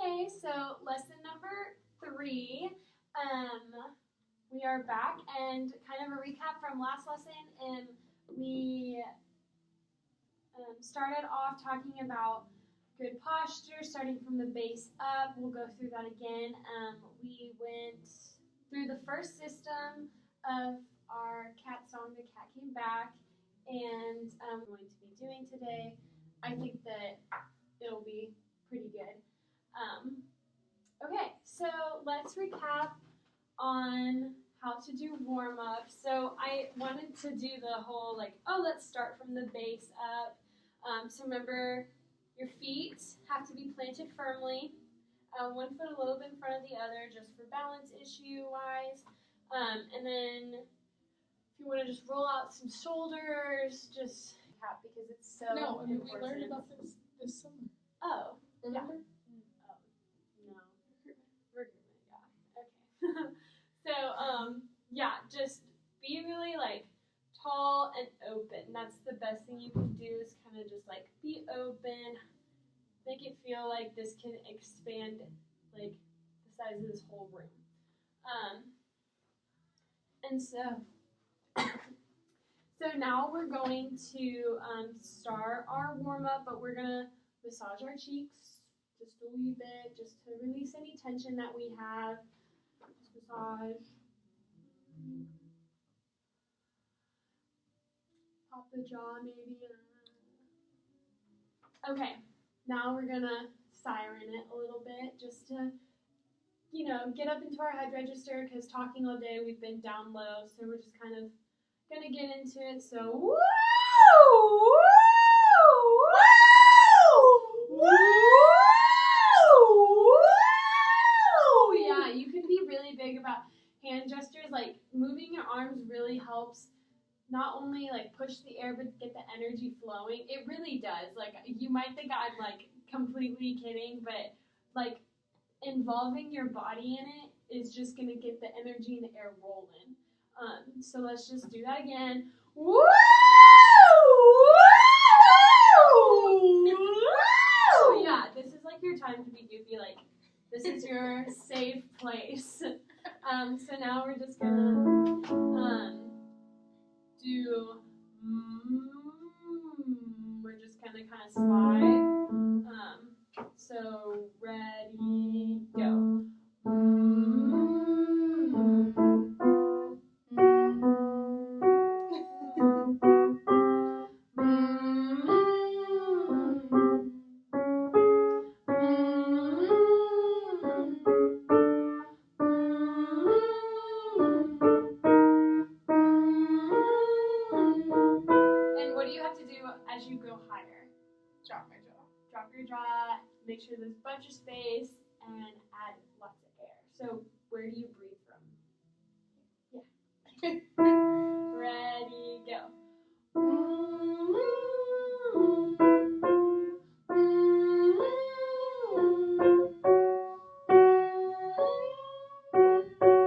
Okay, so lesson number 3. We are back, and kind of a recap from last lesson. We started off talking about good posture, starting from the base up. We'll go through that again. We went through the first system of our cat song, The Cat Came Back, and we're going to be doing today. I think that it'll be pretty good. Okay, so let's recap on how to do warm-up. So I wanted to do the whole let's start from the base up. So remember, your feet have to be planted firmly, one foot a little bit in front of the other, just for balance issue-wise. And then if you want to just roll out some shoulders, just because it's so important. We learned about this summer. Oh, remember? Yeah. Okay. So, just be really tall and open. That's the best thing you can do is kind of just be open, make it feel like this can expand the size of this whole room. And so, so now we're going to start our warm-up, but we're going to massage our cheeks just a wee bit, just to release any tension that we have. Just massage. Pop the jaw maybe. Okay, now we're going to siren it a little bit just to, get up into our head register, because talking all day we've been down low, so we're just kind of going to get into it. So, woo! Yeah, you can be really big about hand gestures. Moving your arms really helps not only push the air but get the energy flowing. It really does. You might think I'm completely kidding, but involving your body in it is just gonna get the energy and the air rolling. So let's just do that again. Woo! Yeah, this is your time to be goofy. This is your safe place. So now we're just gonna do. We're just gonna kind of slide. So ready, go. As you go higher, Drop my jaw. Drop your jaw, make sure there's a bunch of space, and add lots of air. So where do you breathe from? Yeah. Ready, go.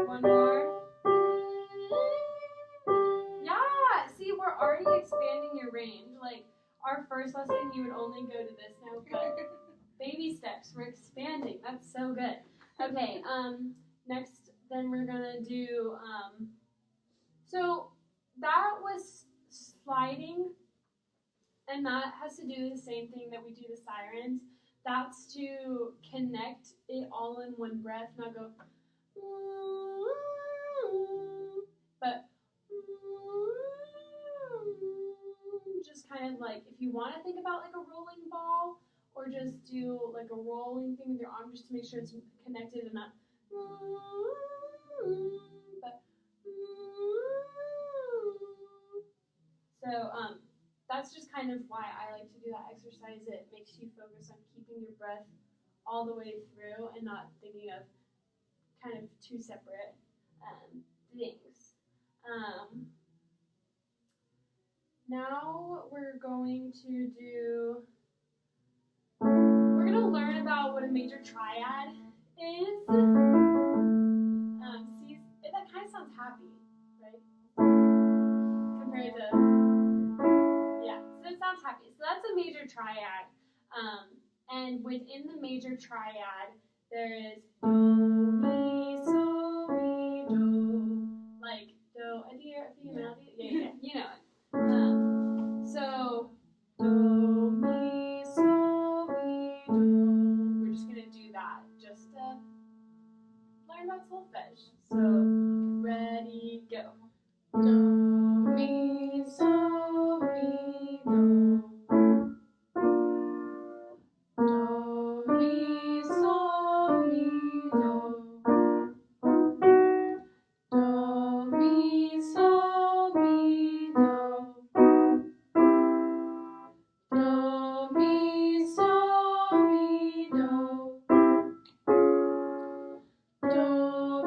One more. Yeah, see, we're already expanding your range. Our first lesson, you would only go to this note, but baby steps, we're expanding. That's so good. Okay, next, then we're gonna do, so that was sliding, and that has to do the same thing that we do the sirens. That's to connect it all in one breath, not go, but just kind of if you want to think about a rolling ball, or just do a rolling thing with your arm just to make sure it's connected and not, but so that's just kind of why I like to do that exercise. It makes you focus on keeping your breath all the way through and not thinking of kind of two separate things. Now we're going to learn about what a major triad is. See, that kind of sounds happy, right? Compared to, so it sounds happy. So that's a major triad. And within the major triad, there is do, mi, so, mi, do. Like do, I think you're melody. Yeah, you know it. So do, mi, so, mi, do. We're just gonna do that just to learn about solfege. So ready, go. Do, mi, so, mi, do. Do, mi, so, mi, do. Do, mi, so, mi, do. Do, mi, so, mi, do. Do,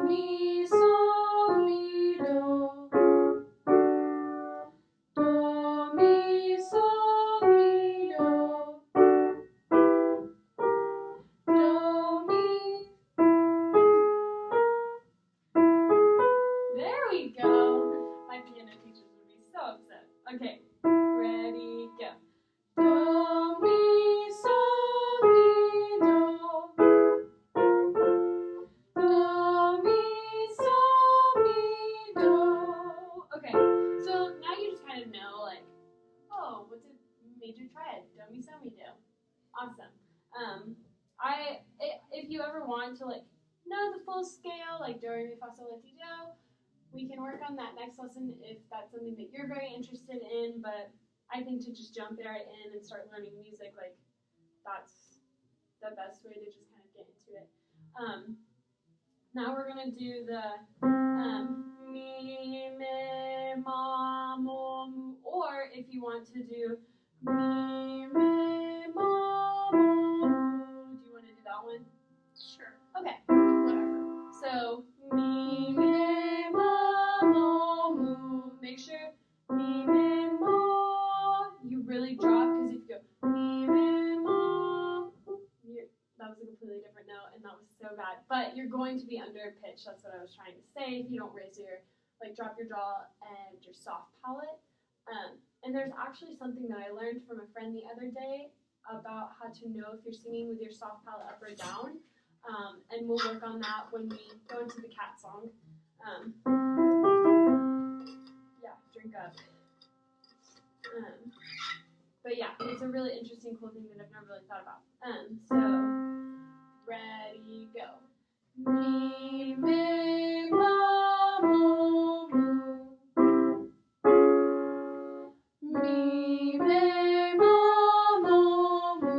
mi, so, mi, do. Do, mi, so, mi, do. Do, mi. There we go. My piano teachers would be so upset. Okay, ready, go. Do, mi, so, mi, do. Do, mi, so, mi, do. Okay, so now you just kind of know, like, oh, what's a major triad? Do, mi, so, mi, do. Awesome. If you ever want to, like, know the full scale, like do, re, mi, fa, sol, la, ti, do, we can work on that next lesson if that's something that you're very interested in, but I think to just jump right in and start learning music, like, that's the best way to just kind of get into it. Now we're going to do the mi, me, ma, mo, mu, or if you want to do mi, me, ma, mo, mu. Do you want to do that one? Sure. Okay. Whatever. So, mi, me, ma, mo, mu. Make sure mi, me, ma. You really drop, because if you go mi, me, ma, that was a completely different note, and that was so bad. But you're going to be under pitch. That's what I was trying to say. If you don't raise your, like, drop your jaw and your soft palate. And there's actually something that I learned from a friend the other day about how to know if you're singing with your soft palate up or down. And we'll work on that when we go into the cat song. Yeah, drink up. But yeah, it's a really interesting, cool thing that I've never really thought about. So, ready, go. Mi, me, ma, mo, mu. Mi, me, ma, mo, mu.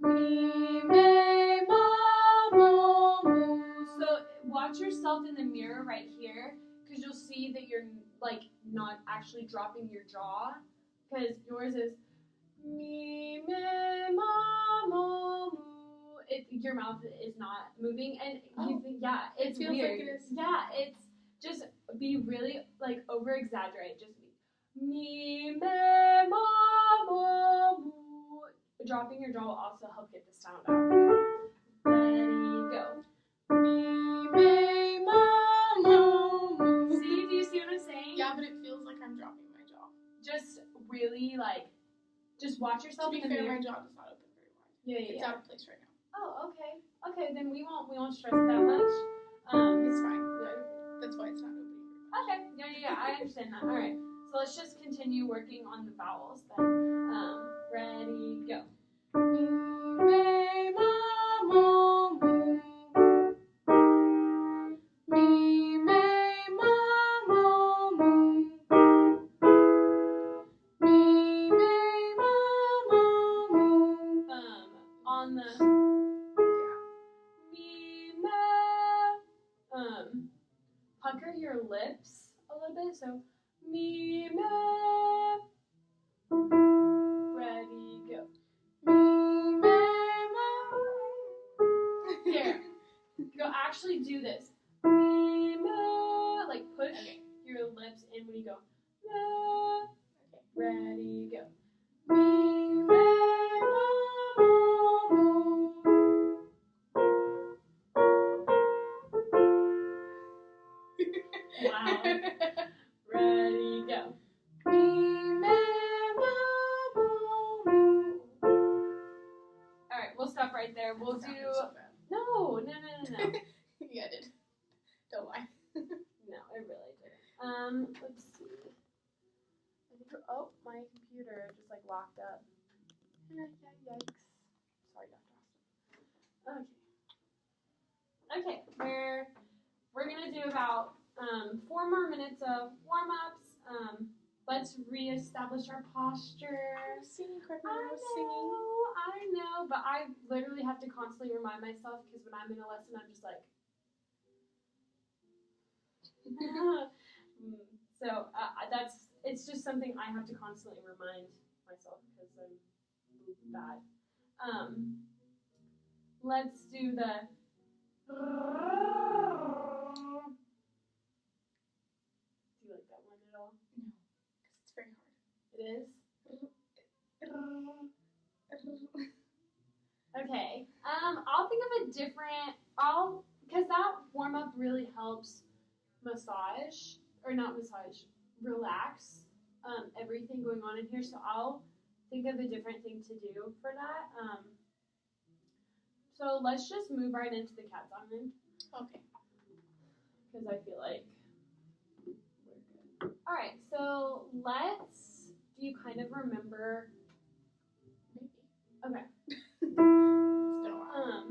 Mi, me, ma, mo, mu. So watch yourself in the mirror right here, because you'll see that you're, like, not actually dropping your jaw, because yours is mi, me, ma, mo, mu. Your mouth is not moving, and you think, yeah, it's feels weird. like it is. Yeah, it's just be really, like, over exaggerate. Just mi, me, ma, mo, mu. Dropping your jaw will also help get the sound out. Ready, go. Mi, me, ma, mo, mu. See, do you see what I'm saying? Yeah, but it feels like I'm dropping my jaw. Just really, like, just watch To yourself be in the fair, mirror. my jaw does not open very wide. Yeah. It's out of place right now. Oh, okay. Okay, then we won't stress that much. It's fine. That's why it's not opening very much. Okay. Yeah. I understand that. All right. So let's just continue working on the vowels then. Ready, go. Mi, me, ma, mo, mu. Mi, me, ma, mo, mu. Mi, me, ma, mo, mu. On the Yeah. mi, me, pucker your lips a little bit. So mi, me. Ready, go. Mi, me, ma. Here. Go actually do this. Mi, me. Like push Okay. your lips in when you go. Me. Okay. Ready, go. Mi, me, ma, mo, mu. Wow. Ready, go. Mi, me, ma, mo, mu. All right, we'll right there. We'll That do. sounded so bad. No. Yeah, I did. Don't lie. No, it really didn't. Let's see. I think. Oh, my computer just like locked up. Yikes. Sorry, Dr. Austin. Okay. We're gonna do about 4 more minutes of warm ups. Let's reestablish our posture. Singing, correct? I know, but I literally have to constantly remind myself because when I'm in a lesson, I'm just like. So it's just something I have to constantly remind myself because I'm bad. Let's do the. Do you like that one at all? No, because it's very hard. It is? Okay. I'll think of a different. Because that warm up really helps relax everything going on in here. So I'll think of a different thing to do for that. So let's just move right into the cat's island. Okay. Because I feel like we're good. Alright, so do you kind of remember? Maybe. Okay. It's been a while.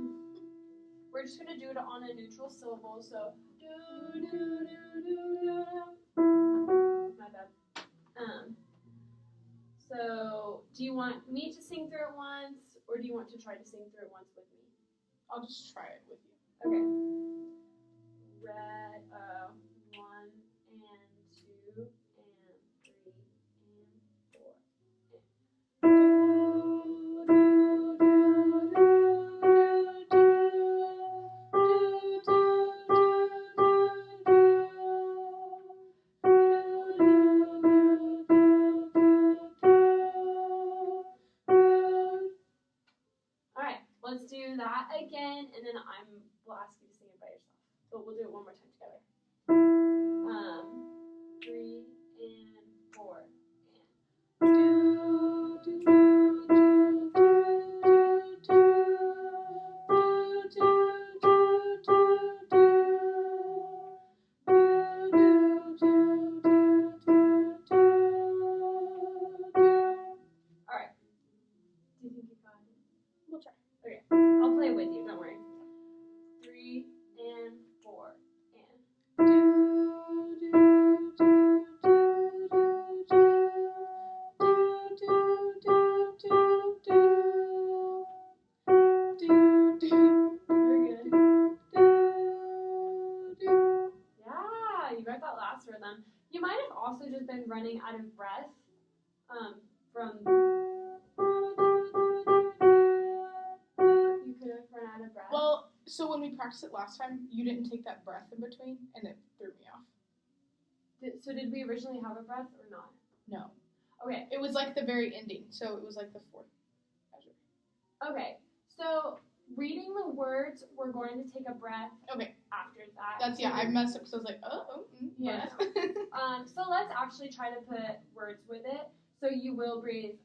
We're just gonna do it on a neutral syllable, so do do do do do. My bad. So do you want me to sing through it once, or do you want to try to sing through it once with me? I'll just try it with you. Okay. Red, 1 and 2 and 3 and 4. Alright, let's do that again, and then we'll ask you to sing it by yourself. But we'll do it one more time together. 3 and 4 Alright. Do you think you got it? We'll try. Okay. I'll play with you, don't worry. 3 and 4 and Yeah, you got that last rhythm. You might have also just been running out of breath from you could have run out of breath. Well, so when we practiced it last time, you didn't take that breath in between, and it threw me off. So did we originally have a breath or not? No. Okay. It was like the very ending, so it was like the fourth measure. Okay. So reading the words, we're going to take a breath Okay. after that. That's, yeah, I messed up because I was like, Yeah. breath. So let's actually try to put words with it. So you will breathe.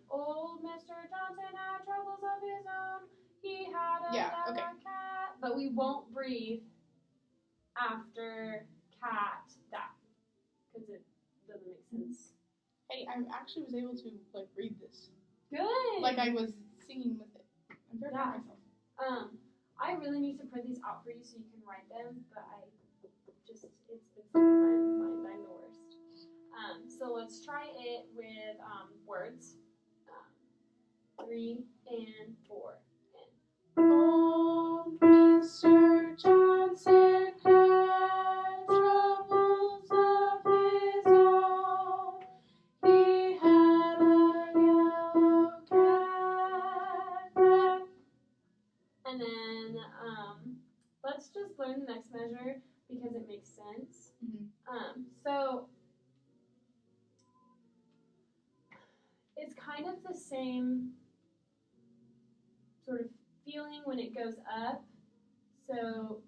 Old Mr. Johnson had troubles of his own. He had a cat. But we won't breathe after cat that. Because it doesn't make sense. Hey, I actually was able to, like, read this. Good. Like I was singing with it. I'm very proud of myself. I really need to print these out for you so you can write them, but it's been stuck in my mind. I'm the worst. So let's try it with words. 3 and 4. Old Mr. Johnson had troubles of his own. He had a yellow cat. And then let's just learn the next measure because it makes sense. Mm-hmm. So it's kind of the same sort of feeling when it goes up. So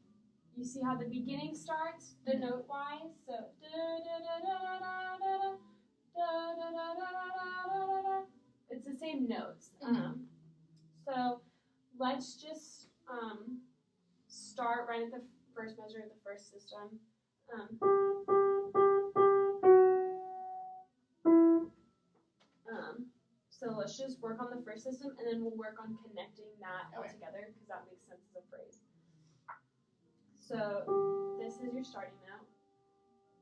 you see how the beginning starts, the note wise. So it's the same notes. So let's let's just start right at the first measure of the first system. So let's just work on the first system, and then we'll work on connecting that all together, because that makes sense as a phrase. So this is your starting note.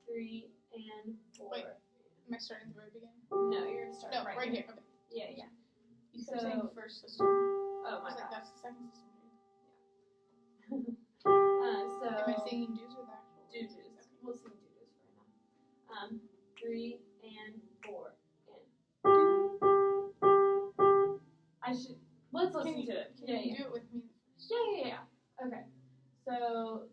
3 and 4. Wait, am I starting at the very beginning? No, you're starting No, right here. Okay. Yeah. You kept So- saying first system. Oh I my was like, god. that's the second system. So Am I singing do's or the actual? doo-doos. Okay. We'll sing doo-doos for right now. 3 and 4 and. Let's listen to it. Can you do it with me? Yeah. Okay. So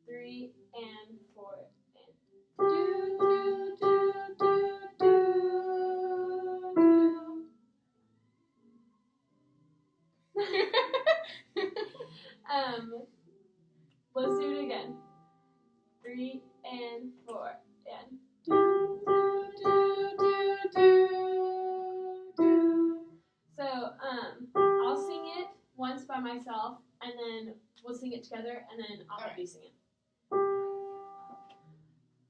3 and 4 and. Do do do do do do. Let's do it again. 3 and 4 and. Do do do do do. So I'll sing it once by myself, and then we'll sing it together, and then I'll have you sing it.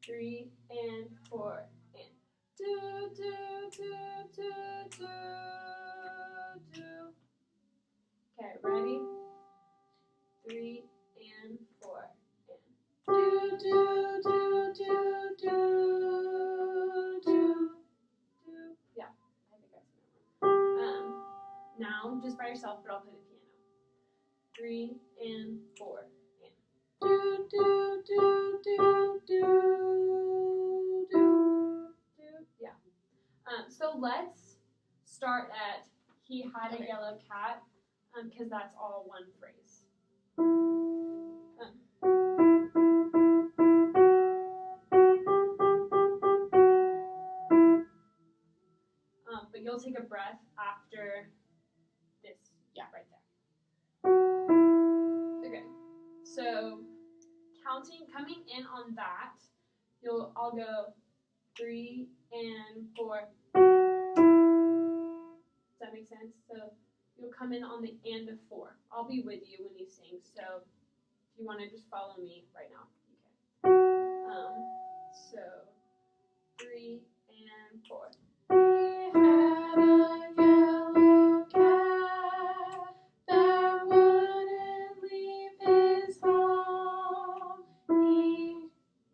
3 and 4 and. Do do do do do do. Okay, ready? 3 and 4 and. Do do do do do do. Yeah, I think I sing it. Now just by yourself, but I'll play the piano. 3 and 4 and. Do do do do do do. Yeah. So let's start at he had a yellow cat, because that's all one phrase. But you'll take a breath after this. Yeah, right there. Okay. So coming in on that, I'll go 3 and 4. Does that make sense? So you'll come in on the and of 4. I'll be with you when you sing. So if you want to just follow me right now, you can. So 3 and 4. He had a yellow cat that wouldn't leave his home.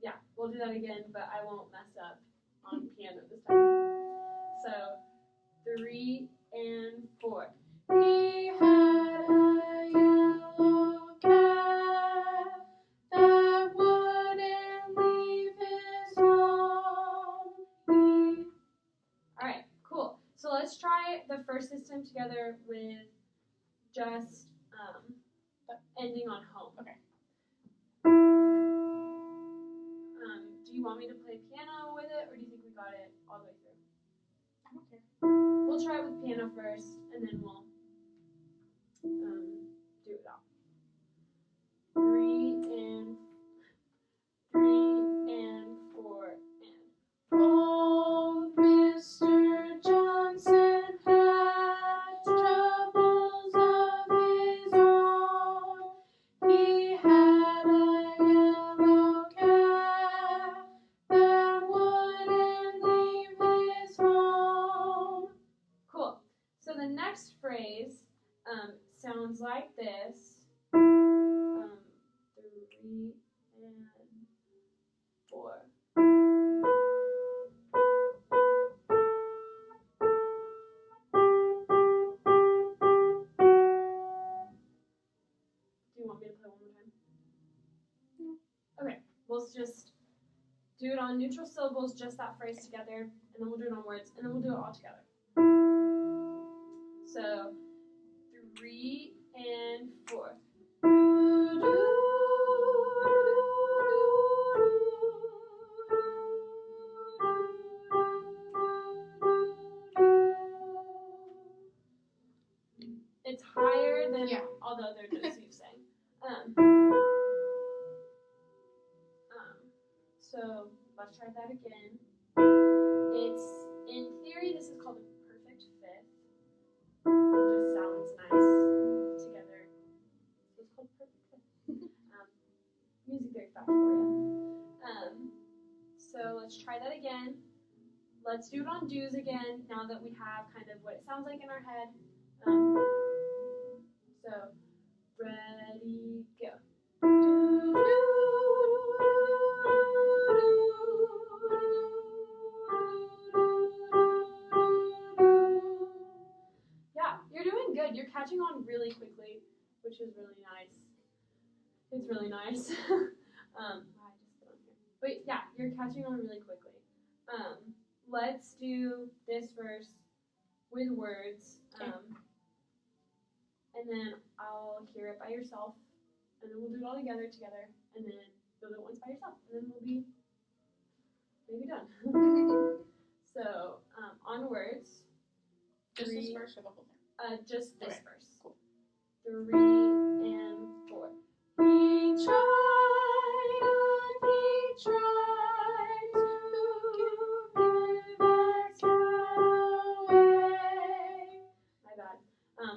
Yeah, we'll do that again, but I won't mess up on piano this time. So 3 and 4. He had a yellow cat that wouldn't leave his home. Alright, cool. So let's try the first system together with just ending on home. Okay. Do you want me to play piano with it, or do you think we got it all the way through? I don't care. We'll try it with piano first, and then we'll do it all. 3 and 4 and. Old Mr. Johnson had troubles of his own. He had a yellow cat that wouldn't leave his home. Cool. So the next phrase sounds like this. 3 and 4. Do you want me to play one more time? No. Okay, we'll just do it on neutral syllables, just that phrase together, and then we'll do it on words, and then we'll do it all together. So 3 and 4. It's higher than all the other notes you've sang. So let's try that again. It's, in theory, this is called a perfect fifth. It just sounds nice together. again. Let's do it on do's again, now that we have kind of what it sounds like in our head. So, ready, go. Yeah, you're doing good. You're catching on really quickly, which is really nice. It's really nice. I just put on here. But yeah, you're catching on really quickly. Let's do this verse with words. And then I'll hear it by yourself. And then we'll do it all together. And then you'll do it once by yourself. And then we'll be maybe done. So, on words. Just this verse or the whole thing? Just this verse. Cool. 3 and 4. He tried and he tried to give us away. My bad.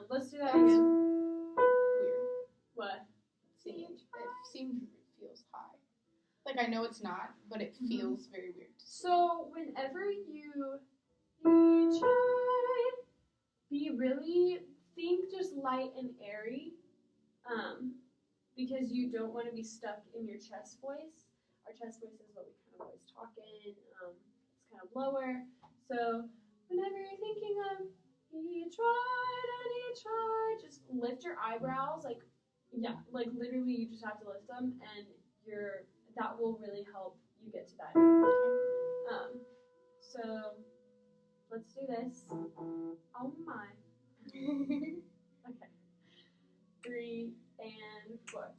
Let's do that again. Weird. What? It feels high. Like, I know it's not, but it feels very weird. So, whenever you tried, be really, think just light and airy, because you don't want to be stuck in your chest voice. Our chest voice is what we kind of always talk in. It's kind of lower. So, whenever you're thinking of, he tried and he tried, just lift your eyebrows, like literally you just have to lift them, and that will really help you get to that note. So let's do this. Oh my. Okay. 3 and 4.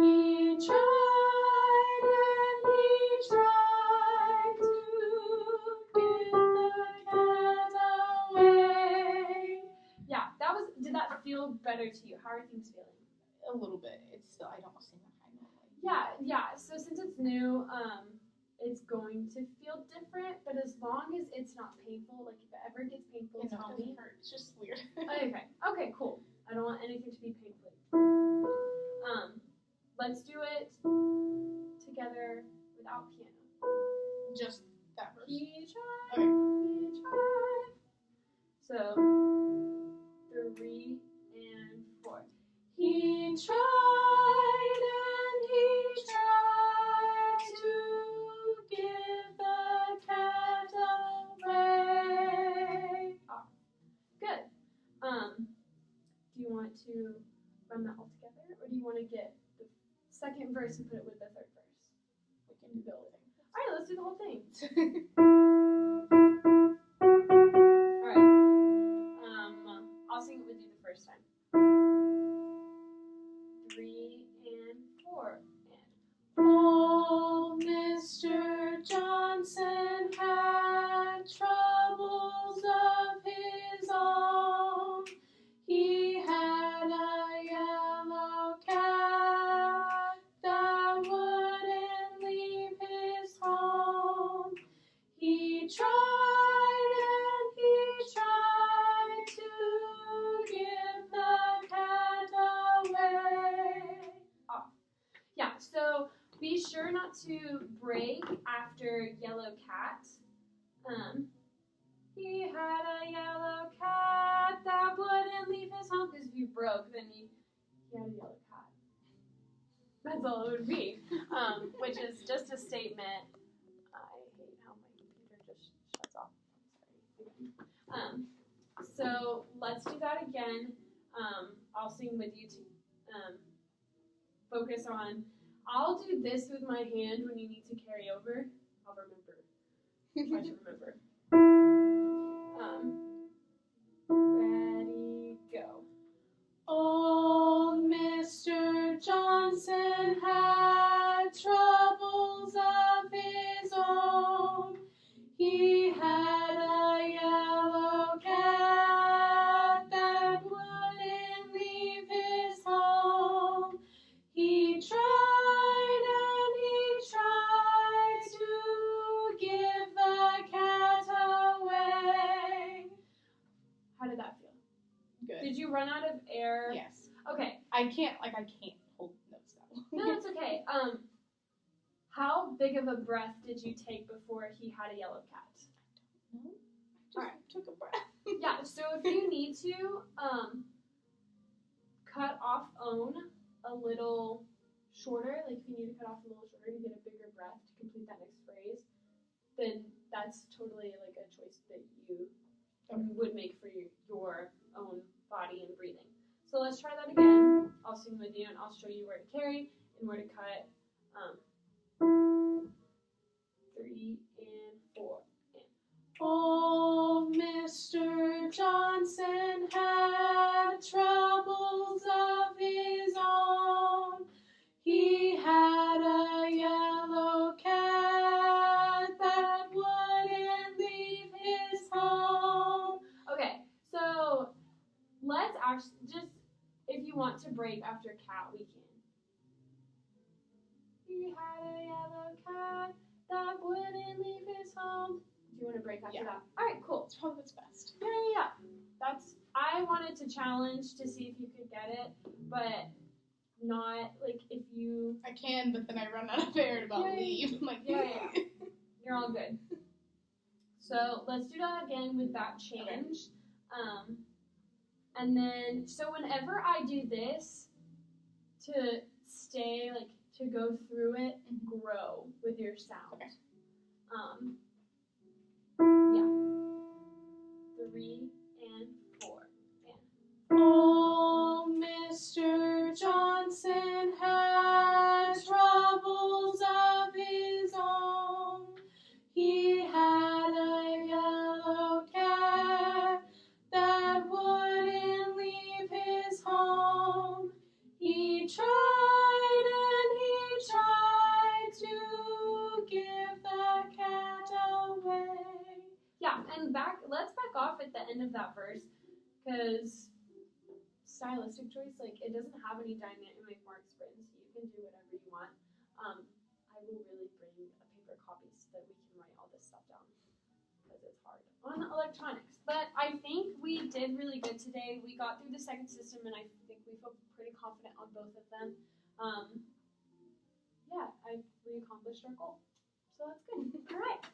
He tried and he tried to give the cat away. Yeah, did that feel better to you? How are things feeling? A little bit. It's still, I don't sing that high normally. Yeah. So since it's new, it's going to feel different, but as long as it's not painful, like if it ever gets painful, It tell me. doesn't hurt. It's just weird. Okay, cool. I don't want anything to be painful. Let's do it together without piano. Just that verse. He tried, Okay. he tried. So, 3 and 4. He tried and he tried to give the cat away. Oh, good. Do you want to run that all together, or do you want to get the second verse and put it with the third verse? We can do the whole thing. All right, let's do the whole thing. All right. I'll sing it with you the first time. 3 and 4. And oh, Mr. Johnson had troubles of his own. He had a yellow cat that wouldn't leave his home. He tried and he tried to give the cat away. Oh. Yeah, so be sure not to break after yellow cat. He had a yellow cat that wouldn't leave his home, because if you broke, then he had a yellow cat. That's all it would be. Which is just a statement. I hate how my computer just shuts off. Sorry. So let's do that again. I'll sing with you to focus on. I'll do this with my hand when you need to carry over. I'll remember. Try to remember. Ready, go. Old Mr. Johnson had troubles of his own. He had a yellow cat that wouldn't leave his home. He tried and he tried to give the cat away. How did that feel? Good. Did you run out of air? Yes. Okay. I can't hold notes that long. No, it's okay. How big of a breath did you take before he had a yellow cat? No, I just took a breath. Yeah, so if you need to cut off own a little shorter, like if you need to cut off a little shorter to get a bigger breath to complete that next phrase, then that's totally like a choice that you would make for your own body and breathing. So let's try that again. I'll sing with you and I'll show you where to carry and where to cut. 3 and 4. Oh, Mr. Johnson had troubles of his own. He had a yellow cat that wouldn't leave his home. Okay, so let's actually just, if you want to break after cat, we can. He had a yellow cat that wouldn't leave his home. Do you want to break after that? All right, cool. It's probably what's best. Yeah. I wanted to challenge to see if you could get it, but not like if you. I can, but then I run out of air about leave. I'm like, yeah. You're all good. So let's do that again with that change. Okay. And then, so whenever I do this, to stay, like, to go through it, grow with your sound. Okay. Yeah. 3 and 4. And. Oh, Mr. Johnson had troubles of his own. He had a yellow cat that wouldn't leave his home. He tried and he tried to give the cat away. Yeah, and let's back off at the end of that verse, because stylistic choice, like, it doesn't have any dynamic marks written, so you can do whatever you want. I will really bring a paper copy so that we can write all this stuff down, because it's hard on electronics. But I think we did really good today. We got through the second system, and I think we feel pretty confident on both of them. Yeah, we accomplished our goal. So that's good. All right.